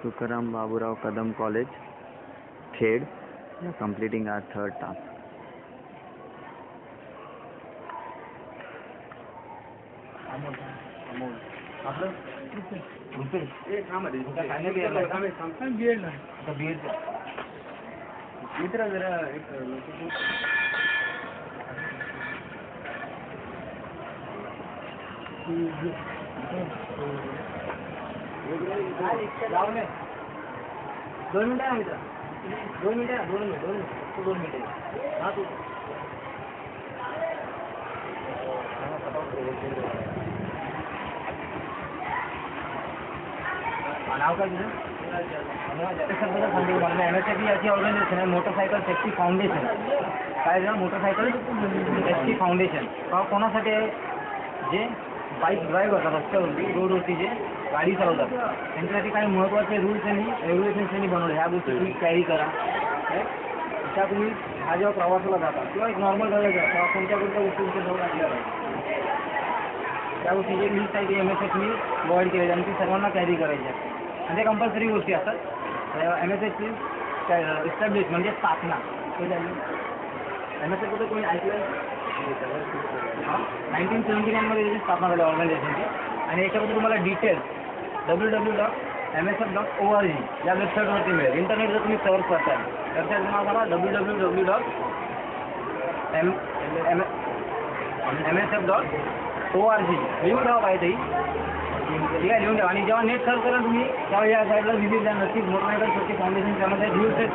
Tukaram Baburao Kadam College, Khed. We are completing our third task. दोन मिनिटं आहे मित्र, दोन मिनिटं हा तू नाव काय तुझं? MSFB याची ऑर्गनायझेशन आहे, मोटरसायकल सेफ्टी फाउंडेशन. काय झालं? मोटरसायकल सेफ्टी फाउंडेशन कोणासाठी आहे? जे बाईक ड्राईव्ह करतात रस्त्यावरती, रोडवरती जे गाडी चालवतात त्यांच्यासाठी काही महत्त्वाचे रूल्स आणि रेग्युलेशन्स त्यांनी बनवले. ह्या गोष्टी तुम्ही कॅरी करा. त्या तुम्ही हा जेव्हा प्रवासाला जाता किंवा एक नॉर्मल गाडी जाता तेव्हा कोणत्या गोष्टी तुमच्या जवळ असल्या पाहिजे, त्या गोष्टीची लिस्ट आहे ती MSFB प्रोव्हाइड केली आणि ती सर्वांना कॅरी करायची आहे. आणि ते कंपल्सरी गोष्टी असतात. MSFB इस्टॅब्लिश म्हणजे स्थापना. MSFB कोणी ऐकलं? 1979 मध्ये त्याची स्थापना झाली ऑर्गनायझेशनची. आणि याच्याबद्दल तुम्हाला डिटेल्स www.msf.org या वेबसाईटवरती मिळेल. इंटरनेट जर तुम्ही सर्च करताय तर त्या तुम्हाला www.msf.org लिहून ठेवा पाहिजे. ठीक आहे, लिहून ठेवा. आणि जेव्हा नेट सर्च कराल तुम्ही तेव्हा या साईडला व्हिजिट द्या नक्कीच. मोटरसायकल सेफ्टी फाउंडेशन त्यामध्ये व्ह्यूज आहेत.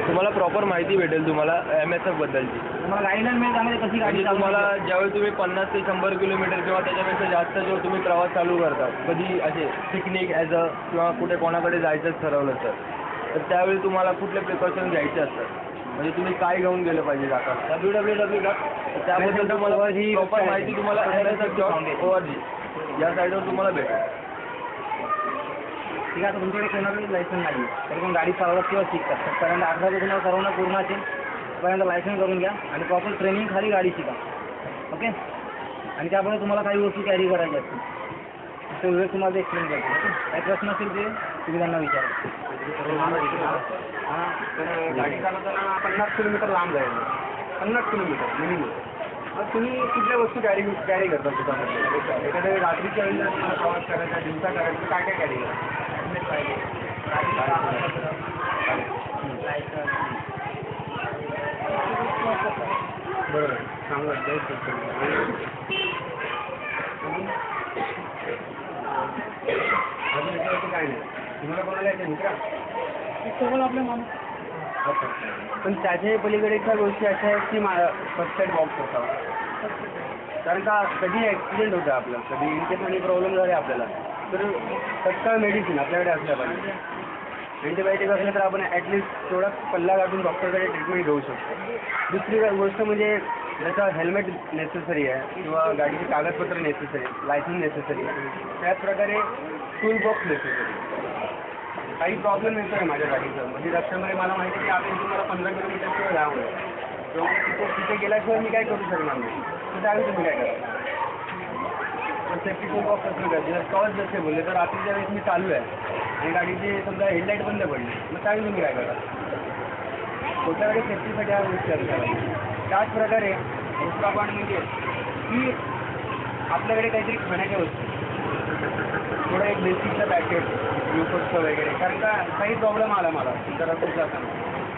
तुम्हाला प्रॉपर माहिती भेटेल तुम्हाला MSF बद्दलची. तुम्हाला गाईडलाईन मिळेल त्यामध्ये कशी गाडी तुम्हाला ज्यावेळी तुम्ही 50 ते 100 किलोमीटर किंवा त्याच्यापेक्षा जास्त जेव्हा तुम्ही प्रवास चालू करता, कधी असे पिकनिक किंवा कुठे कोणाकडे जायचंच ठरवलं तर त्यावेळी तुम्हाला कुठले प्रिकॉशन घ्यायचे असतात, म्हणजे तुम्ही काय घेऊन गेलं पाहिजे जाताना. www. त्याबद्दल तुम्हाला प्रॉपर माहिती तुम्हाला MSF.org या साईडवर तुम्हाला भेटेल. ठीक आहे. तुमच्याकडे कोणाकडे लायसन्स नाही तरी पण गाडी चालवत किंवा शिकतात तर पहिल्यांदा 18 ते तुम्हाला सर्वांना पूर्ण असेल पहिल्यांदा लायसन्स करून घ्या आणि प्रॉपर ट्रेनिंग खाली गाडी शिका. ओके. आणि त्यामुळे तुम्हाला काही वस्तू कॅरी करायच्या असतील तो वेळ तुम्हाला एक्सप्लेन करतो. ओके. काही प्रश्न असेल ते तुम्ही त्यांना विचारा. हां, तर गाडी चालवताना 50 किलोमीटर लांब जायचं, 50 किलोमीटर मिनिमम. मग तुम्ही कुठल्या वस्तू कॅरी करता स्वतःमध्ये? एखाद्या रात्रीच्या वेळेला तुम्हाला प्रवास करायचा, दिवसा करायचा, काय काय कॅरी करता? बरोबर, चांगलं काय नाही. तुम्हाला कोणाला येते मित्रा? आपल्या माणूस. अच्छा. पण त्याच्या पलीकडेच्या गोष्टी अशा आहेत की फर्स्ट एड बॉक्स होता. कारण का कधी ॲक्सिडेंट होतं आपलं, कधी इनकेस आणि प्रॉब्लेम झाले आपल्याला तर तत्काळ मेडिसिन आपल्याकडे असल्या पाहिजे. अँटीबायोटिक असलं तर आपण ॲटलिस्ट थोडा पल्ला गाठून डॉक्टरकडे ट्रीटमेंट घेऊ शकतो. दुसरी गोष्ट म्हणजे जसं हेल्मेट नेसेसरी आहे किंवा गाडीचे कागदपत्र नेसेसरी आहे, लायसन्स नेसेसरी आहे, त्याचप्रकारे टूल बॉक्स नेसेसरी आहे. काही प्रॉब्लेम येतो आहे माझ्या गाडीचं, म्हणजे रस्त्यामध्ये मला माहिती आहे की आता तुम्हाला 15 किलोमीटरशिवाय जावं आहे किंवा तिथे गेल्याशिवाय मी काय करू शकणार नाही, तर त्यावेळी तुम्ही काय करा? तर सेफ्टी टूल बॉक्स असलं पाहिजे. टॉर्च जसे बोलले तर रात्रीच्या वेळेस मी चालू आहे आणि गाडीची समजा हेडलाईट बंद पडली, मग त्यावेळी तुम्ही काय करा? स्वतःकडे सेफ्टीसाठी ह्या गोष्टी असल्या पाहिजे. त्याचप्रकारे दुसरा पॉईंट म्हणजे की आपल्याकडे काहीतरी खाण्याच्या वस्तू, थोडं एक बेसिकचं पॅकेट, ग्लुकोजचं वगैरे. कारण का काही प्रॉब्लेम आला मला जरा खूप जाताना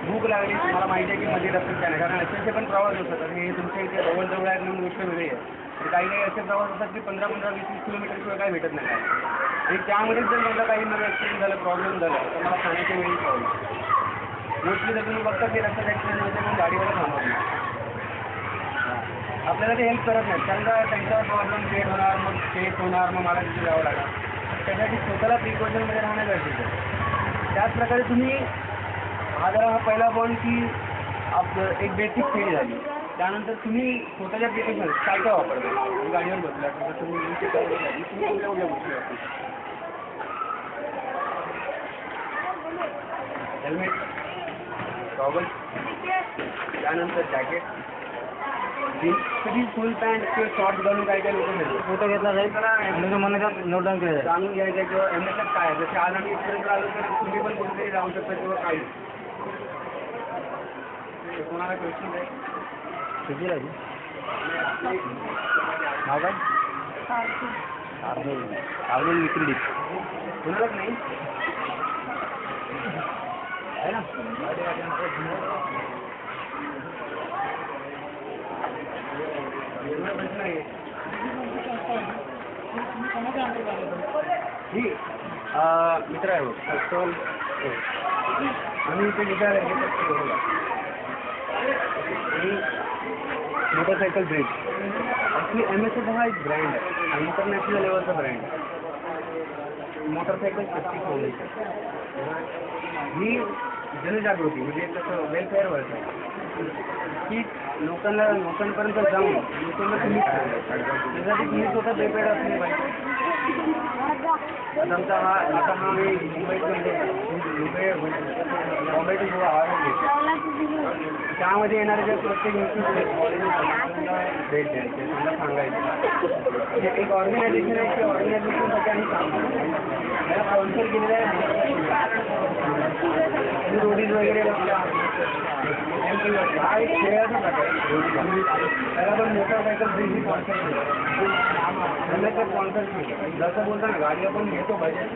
भूक लागली, मला माहिती आहे की मध्ये रस्त्यात काय नाही, कारण असे पण प्रवास होतात आणि हे तुमच्या इथे जवळजवळ आहेत म्हणून गोष्ट वेगळी आहे. तर काही काही असे प्रवास असतात की 15-20 किलोमीटरशिवाय काय भेटत नाही. आणि त्यामध्येच जर मला काही माझं ॲक्सिडेंट झालं, प्रॉब्लेम झाला तर मला खाण्याच्या वेळी प्रॉब्लेम. मोस्टली जर तुम्ही बघता की रस्त्यात ॲक्सिडेंट होते मग गाडीवाला थांबवत नाही, आपल्याला ते हेल्प करत नाहीत. कारण का त्यांचा प्रॉब्लेम क्रिएट होणार, मग केस होणार, मग मला तिथे जावं लागणार. त्यासाठी स्वतःला प्रिकॉशनमध्ये राहणं गरजेचं आहे. त्याचप्रकारे तुम्ही हा पहिला पॉईंट की आपलं एक बेसिक थेरी झाली. त्यानंतर तुम्ही स्वतःच्या प्रिकॉशन काय काय वापरता? गाडीवर बसला तर तुम्ही कुठल्या गोष्टी वापरू? हेल्मेट, गॉगल्स, त्यानंतर जॅकेट, कधी फुल पॅन्ट किंवा शॉर्ट घालून काही काही लोक मिळतात. फोटो घेतला जाईल आणि तो मनात नोट डाऊन केला जाईल. जाणून घ्यायचं किंवा एमएसएफ काय आहे. जसे आज आम्ही इथपर्यंत आलो तर तुम्ही पण कोणतरी राहू शकता किंवा काही. तर कोणाला क्वेश्चन आहे? किती राहिली नाव काय अर्धे विक्री कोणालाच नाही आहे ना. ही मित्र आहे बघ. फर्स्ट ऑल आम्ही इथे विचार मोटरसायकल ब्रिज ॲक्च्युली एमएसएफ हा एक ब्रँड आहे. इंटरनॅशनल लेवलचा ब्रँड आहे. मोटरसायकल सेफ्टी फाउंडेशन ही जनजागृती म्हणजे तसं वेलफेअर वर्क आहे की लोकांपर्यंत जाऊन लोकांना तुम्ही त्यासाठी तुम्ही स्वतः प्रिपेअर्ड असले पाहिजे. आता हा मी मुंबई टू गोवा आवाज घेतो. त्यामध्ये येणारे जे प्रत्येक इन्स्टिट्यूट भेट द्यायचे त्यांना सांगायचं. एक ऑर्गनायझेशन आहे की ऑर्गनायझेशनसाठी आम्ही काम करतो. त्याला स्पॉन्सर केलेलं आहे रोडीज वगैरे बघता. हा एक खेळाचा प्रकार आहे. त्याला पण मोटरसायकल ब्रिज स्पॉन्सर केलं. त्याला स्पॉन्सर केलं. जसं बोलता ना गाडी आपण घेतो बजेट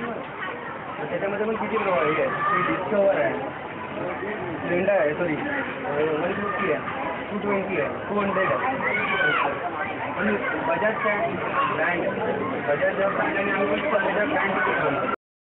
त्याच्यामध्ये पण किती प्रोव्हाइड आहे. डिस्कवर आहे, स्प्लेंडर आहे, सॉरी 150 आहे, 220 आहे, 200 आहे. आणि बजाजच्या ब्रँड बजाज ब्रँड आणि आम्ही पण बजाज ब्रँड